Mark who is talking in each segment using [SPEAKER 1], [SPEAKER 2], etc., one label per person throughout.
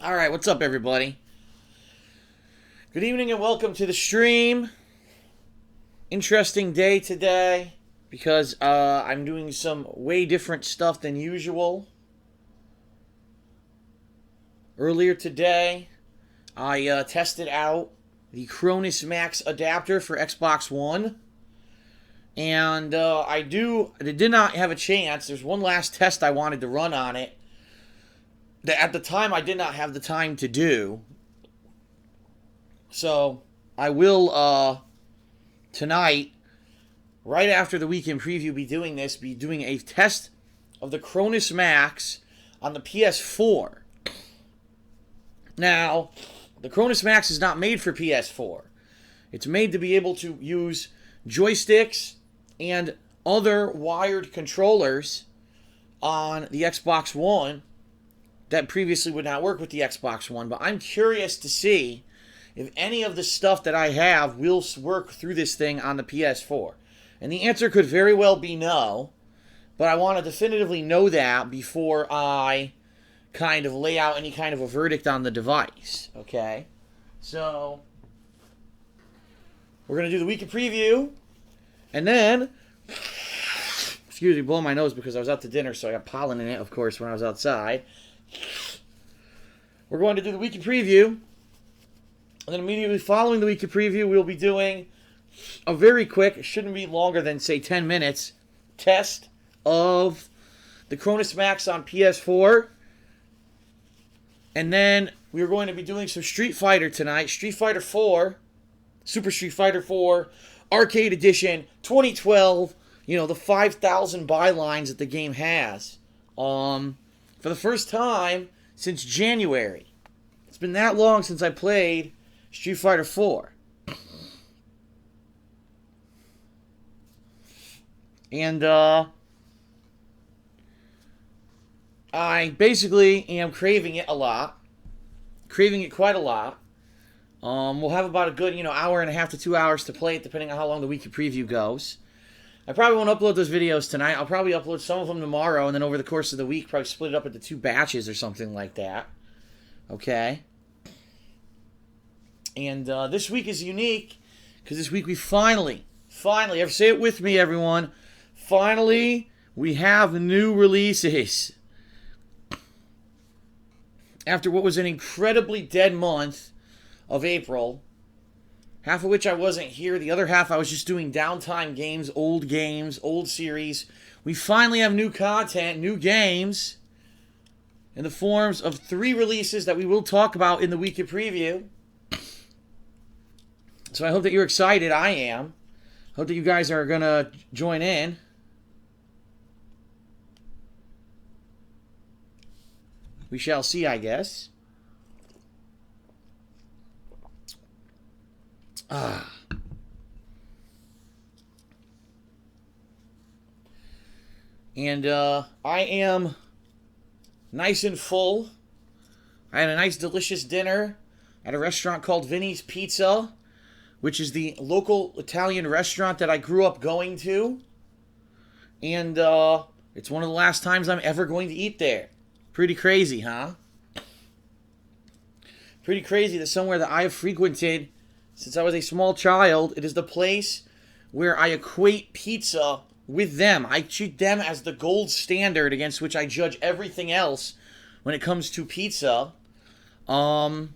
[SPEAKER 1] Alright, what's up, everybody? Good evening and welcome to the stream. Interesting day today because I'm doing some way different stuff than usual. Earlier today, I tested out the Cronus Max adapter for Xbox One. And I did not have a chance. There's one last test I wanted to run on it that at the time I did not have the time to do. So I will tonight, right after the weekend preview, be doing a test of the Cronus Max on the PS4. Now, the Cronus Max is not made for PS4. It's made to be able to use joysticks and other wired controllers on the Xbox One that previously would not work with the Xbox One. But I'm curious to see if any of the stuff that I have will work through this thing on the PS4. And the answer could very well be no, but I want to definitively know that before I kind of lay out any kind of a verdict on the device. Okay? So we're going to do the weekend preview. And then, excuse me, blowing my nose because I was out to dinner, so I got pollen in it, of course, when I was outside. We're going to do the weekend preview. And then immediately following the weekend preview, we'll be doing a very quick, it shouldn't be longer than, say, 10 minutes, test of the Cronus Max on PS4. And then we're going to be doing some Street Fighter tonight. Street Fighter 4, Super Street Fighter 4, Arcade Edition, 2012, the 5,000 bylines that the game has. For the first time since January. It's been that long since I played Street Fighter 4. And, I basically am craving it a lot. Craving it quite a lot. We'll have about a good, hour and a half to 2 hours to play it, depending on how long the weekly preview goes. I probably won't upload those videos tonight. I'll probably upload some of them tomorrow, and then over the course of the week, probably split it up into 2 batches or something like that. Okay? And this week is unique, because this week we finally, say it with me, everyone, finally, we have new releases. After what was an incredibly dead month of April, half of which I wasn't here, the other half I was just doing downtime games, old series. We finally have new content, new games, in the forms of 3 releases that we will talk about in the weekend preview. So I hope that you're excited. I am. Hope that you guys are going to join in. We shall see, I guess. And I am nice and full. I had a nice, delicious dinner at a restaurant called Vinny's Pizza, which is the local Italian restaurant that I grew up going to. And it's one of the last times I'm ever going to eat there. Pretty crazy, huh? Pretty crazy that somewhere that I have frequented since I was a small child, it is the place where I equate pizza with them. I treat them as the gold standard against which I judge everything else when it comes to pizza. This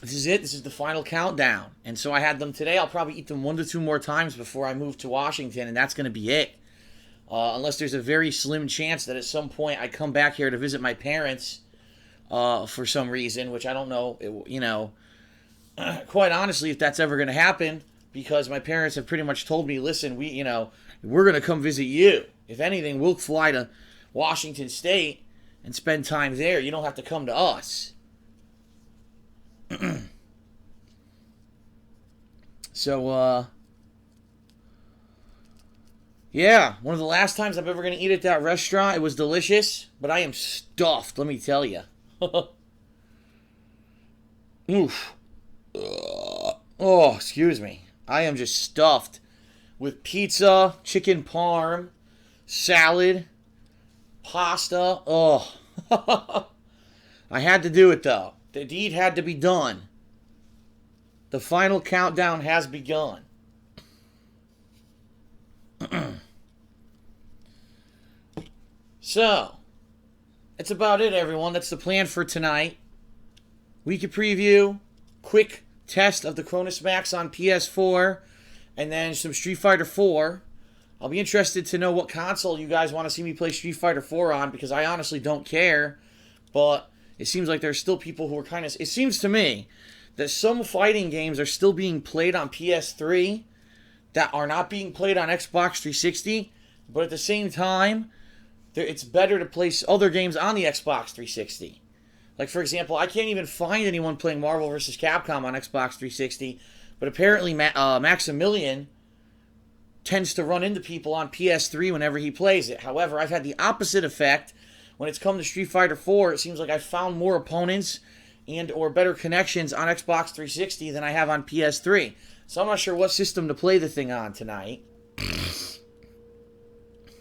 [SPEAKER 1] is it. This is the final countdown. And so I had them today. I'll probably eat them 1 to 2 more times before I move to Washington, and that's going to be it. Unless there's a very slim chance that at some point I come back here to visit my parents for some reason, which I don't know, quite honestly, if that's ever going to happen, because my parents have pretty much told me, listen, we're going to come visit you. If anything, we'll fly to Washington State and spend time there. You don't have to come to us. So, yeah, one of the last times I'm ever going to eat at that restaurant. It was delicious, but I am stuffed, let me tell you. Oof. Oh, excuse me. I am just stuffed with pizza, chicken parm, salad, pasta. Oh. I had to do it, though. The deed had to be done. The final countdown has begun. So, that's about it, everyone. That's the plan for tonight. Weekly preview, quick test of the Cronus Max on PS4, and then some Street Fighter 4. I'll be interested to know what console you guys want to see me play Street Fighter 4 on, because I honestly don't care. But it seems like there's still people who are kind of... It seems to me that some fighting games are still being played on PS3 that are not being played on Xbox 360, but at the same time, it's better to play other games on the Xbox 360. Like, for example, I can't even find anyone playing Marvel vs. Capcom on Xbox 360, but apparently Maximilian tends to run into people on PS3 whenever he plays it. However, I've had the opposite effect. When it's come to Street Fighter 4, it seems like I've found more opponents and or better connections on Xbox 360 than I have on PS3. So I'm not sure what system to play the thing on tonight.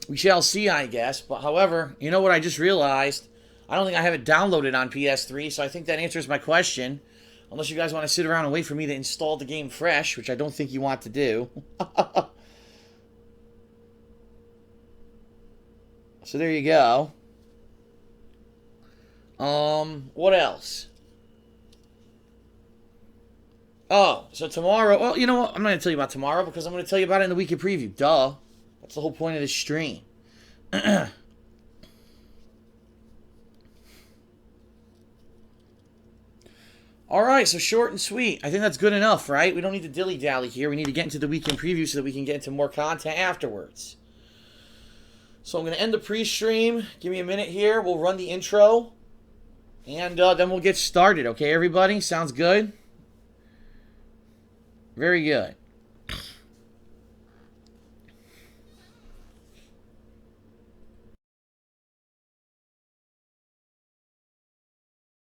[SPEAKER 1] We shall see, I guess. But however, you know what I just realized? I don't think I have it downloaded on PS3, so I think that answers my question. Unless you guys want to sit around and wait for me to install the game fresh, which I don't think you want to do. So there you go. What else? Oh, so tomorrow... Well, you know what? I'm not going to tell you about tomorrow because I'm going to tell you about it in the weekly preview. Duh. That's the whole point of this stream. Alright, so short and sweet. I think that's good enough, right? We don't need to dilly-dally here. We need to get into the weekend preview so that we can get into more content afterwards. So I'm going to end the pre-stream. Give me a minute here. We'll run the intro. And then we'll get started, okay, everybody? Sounds good? Very good.